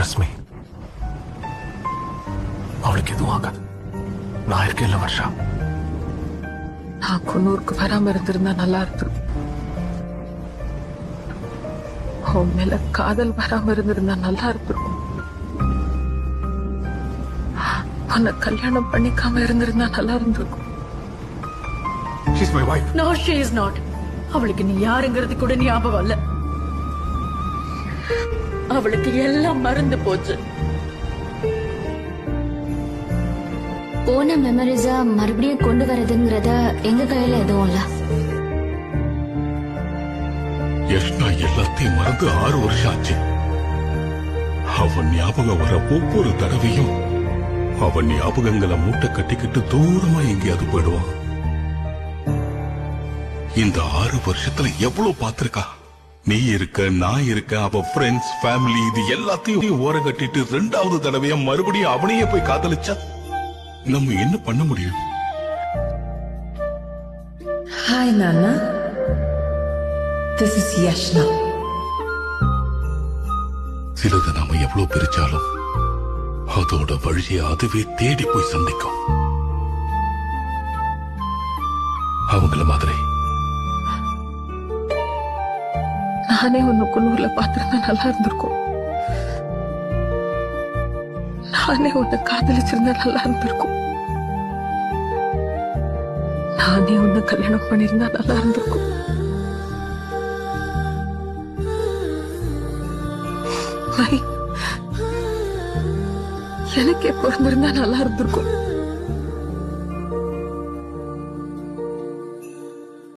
Trust me, அவளுக்கு எதுவும் ஆகாது. நான் இருக்கேன்ல வர்ஷா. நான் குன்னூருக்கு வராம இருந்திருந்தா நல்லா இருக்கு. உன் மேல காதல் வராம இருந்திருந்தா நல்லா இருந்திருக்கும். உன்னை கல்யாணம் பண்ணிக்காம இருந்திருந்தா நல்லா இருந்திருக்கும். She's my wife. No, she is not. அவளுக்கு நீ யாருங்கிறது கூட ஞாபகம் இல்ல. அவளுக்கு எல்லாம் மறந்து போச்சு. போன மெமரிஸ மறுபடியும் கொண்டு வரதுங்கிறத எங்க கையில எதுவும் இல்ல. யஷ்னா எல்லாத்தையும் மறந்து 6 வருஷம் ஆச்சு. அவன் ஞாபகம் வர ஒவ்வொரு தடவையும் அவன் ஞாபகங்களை மூட்டை கட்டிக்கிட்டு தூரமா எங்கேயாவது போயிடுவான். இந்த 6 வருஷத்துல எவ்வளவு பாத்திருக்கா. நீ இருக்க, நான் இருக்க, அவ ஃப்ரெண்ட்ஸ், ஃபேமிலி, இது எல்லாத்தையும் ஓர கட்டிட்டு 2வது தடவையா மறுபடியும் அவனையே போய் காதலிச்சா நம்ம என்ன பண்ண முடியும்? Hi Nana, this is Yashna. சிலது நாம எவ்வளவு பிரிச்சாலும் அதோட வழியை அதுவே தேடி போய் சந்திக்கும். அவங்கள மாதிரி நானே உன்னை குன்னூர்ல பாத்திருந்தா நல்லா இருந்திருக்கும். நானே உன்னை காதலிச்சிருந்தா நல்லா இருந்திருக்கும். நானே உன்னை கல்யாணம் பண்ணிருந்தா நல்லா இருந்திருக்கும். எனக்கு எப்போ இருந்திருந்தா நல்லா இருந்திருக்கும்.